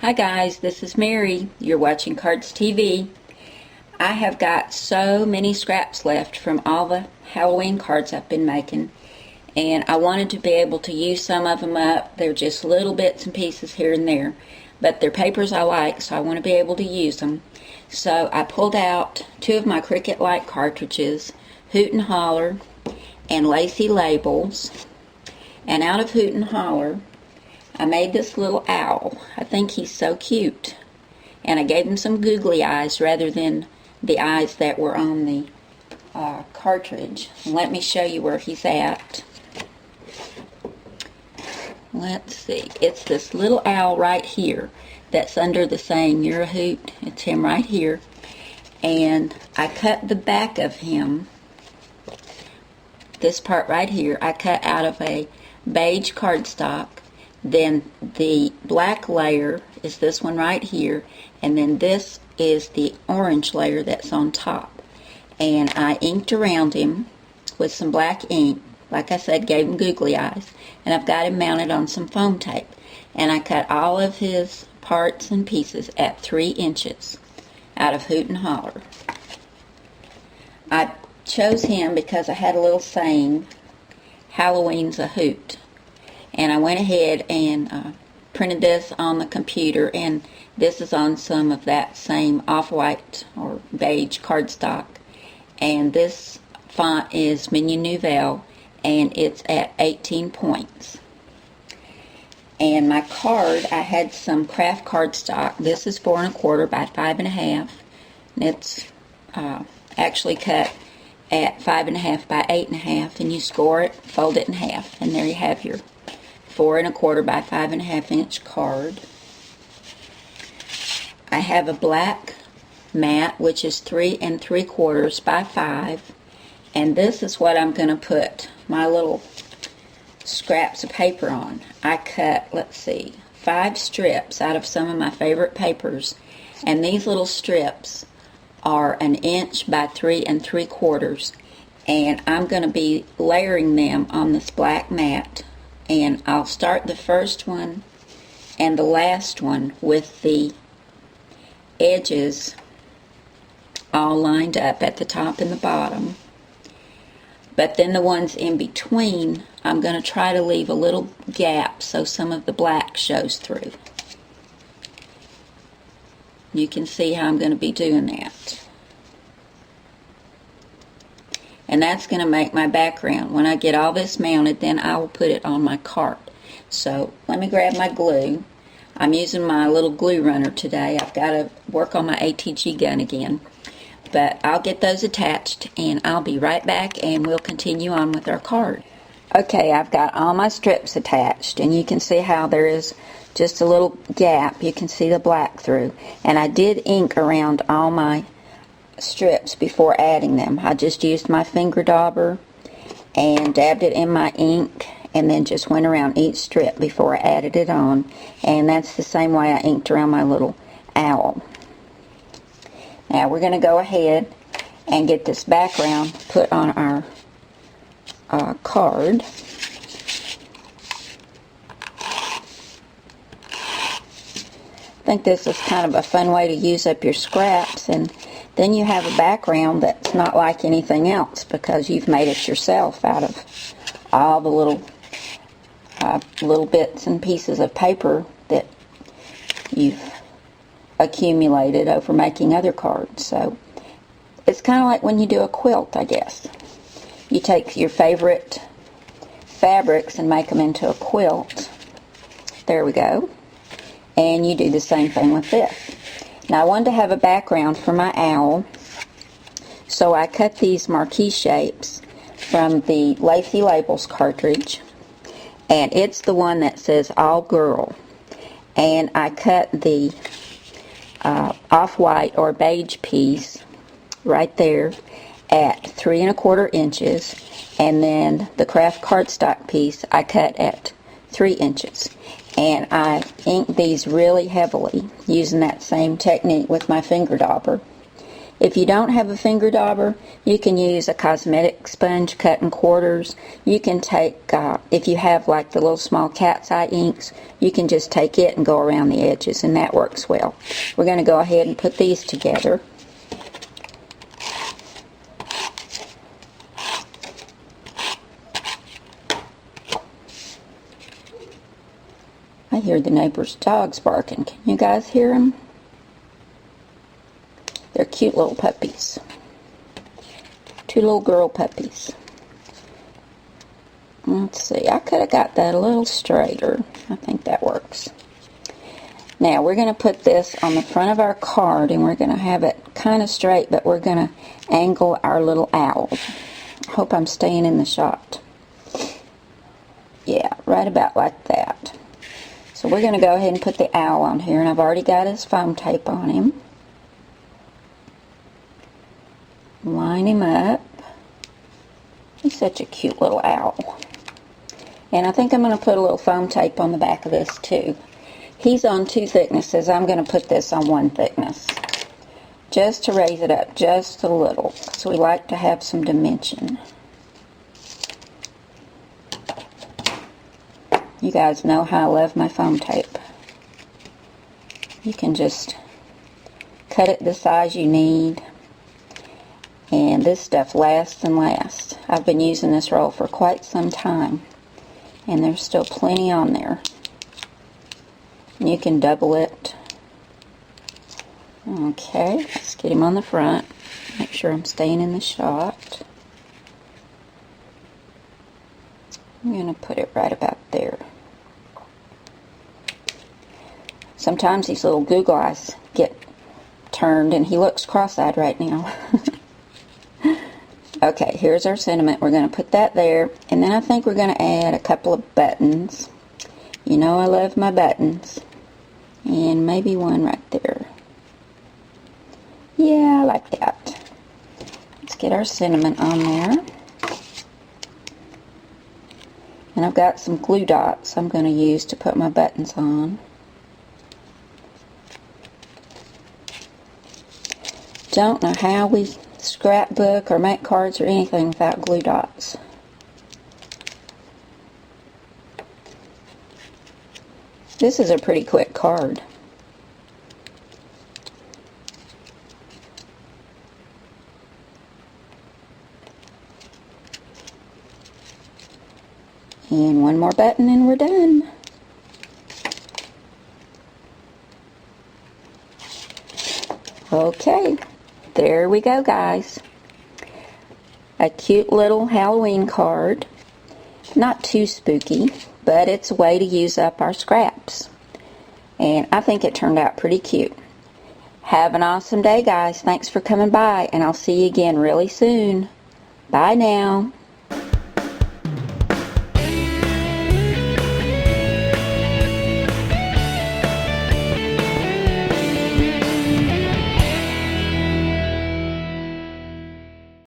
Hi guys, this is Mary. You're watching Cards TV. I have got so many scraps left from all the Halloween cards I've been making, and I wanted to be able to use some of them up. They're just little bits and pieces here and there, but they're papers I like, so I want to be able to use them. So I pulled out two of my Cricut Light cartridges, Hoot and Holler and Lacy Labels, and out of Hoot and Holler I made this little owl. I think he's so cute. And I gave him some googly eyes rather than the eyes that were on the cartridge. Let me show you where he's at. Let's see. It's this little owl right here that's under the saying, "You're a hoot." It's him right here. And I cut the back of him, this part right here, I cut out of a beige cardstock. Then the black layer is this one right here, and then this is the orange layer that's on top. And I inked around him with some black ink. Like I said, gave him googly eyes. And I've got him mounted on some foam tape. And I cut all of his parts and pieces at 3 inches out of Hoot and Holler. I chose him because I had a little saying, "Halloween's a hoot." And I went ahead and printed this on the computer, and this is on some of that same off-white or beige cardstock. And this font is Mignon Nouvelle, and it's at 18 points. And my card, I had some craft cardstock. This is 4 1/4 by 5 1/2, and it's actually cut at 5 1/2 by 8 1/2, and you score it, fold it in half, and there you have your 4 1/4 by 5 1/2 inch card. I have a black mat, which is 3 3/4 by 5, and this is what I'm going to put my little scraps of paper on. I cut, let's see, 5 strips out of some of my favorite papers, and these little strips are 1 inch by 3 3/4, and I'm going to be layering them on this black mat. And I'll start the first one and the last one with the edges all lined up at the top and the bottom. But then the ones in between, I'm going to try to leave a little gap so some of the black shows through. You can see how I'm going to be doing that. And that's going to make my background. When I get all this mounted, then I will put it on my card. So let me grab my glue. I'm using my little glue runner today. I've got to work on my ATG gun again. But I'll get those attached, and I'll be right back, and we'll continue on with our card. Okay, I've got all my strips attached, and you can see how there is just a little gap. You can see the black through. And I did ink around all my strips before adding them. I just used my finger dauber and dabbed it in my ink, and then just went around each strip before I added it on. And that's the same way I inked around my little owl. Now we're going to go ahead and get this background put on our card. I think this is kind of a fun way to use up your scraps, and then you have a background that's not like anything else because you've made it yourself out of all the little bits and pieces of paper that you've accumulated over making other cards. So it's kind of like when you do a quilt, I guess. You take your favorite fabrics and make them into a quilt. There we go. And you do the same thing with this. Now I wanted to have a background for my owl, so I cut these marquee shapes from the Lacy Labels cartridge, and it's the one that says All Girl. And I cut the off-white or beige piece right there at 3 1/4 inches, and then the craft cardstock piece I cut at 3 inches. And I inked these really heavily using that same technique with my finger dauber. If you don't have a finger dauber, you can use a cosmetic sponge cut in quarters. You can take, if you have like the little small cat's eye inks, you can just take it and go around the edges, and that works well. We're going to go ahead and put these together. I hear the neighbor's dogs barking. Can you guys hear them? They're cute little puppies. 2 little girl puppies. Let's see, I could have got that a little straighter. I think that works. Now we're going to put this on the front of our card, and we're going to have it kind of straight, but we're going to angle our little owl. I hope I'm staying in the shot. Yeah, right about like that. So we're going to go ahead and put the owl on here, and I've already got his foam tape on him. Line him up. He's such a cute little owl. And I think I'm going to put a little foam tape on the back of this too. He's on 2 thicknesses. I'm going to put this on 1 thickness, just to raise it up just a little, because we like to have some dimension. You guys know how I love my foam tape. You can just cut it the size you need. And this stuff lasts and lasts. I've been using this roll for quite some time, and there's still plenty on there. And you can double it. Okay, let's get him on the front. Make sure I'm staying in the shot. I'm going to put it right about there. Sometimes these little Google eyes get turned, and he looks cross-eyed right now. Okay, here's our sentiment. We're going to put that there, and then I think we're going to add a couple of buttons. You know I love my buttons. And maybe one right there. Yeah, I like that. Let's get our sentiment on there. And I've got some glue dots I'm going to use to put my buttons on. Don't know how we scrapbook or make cards or anything without glue dots. This is a pretty quick card. And one more button and we're done. Okay. There we go, guys. A cute little Halloween card. Not too spooky, but it's a way to use up our scraps. And I think it turned out pretty cute. Have an awesome day, guys. Thanks for coming by, and I'll see you again really soon. Bye now.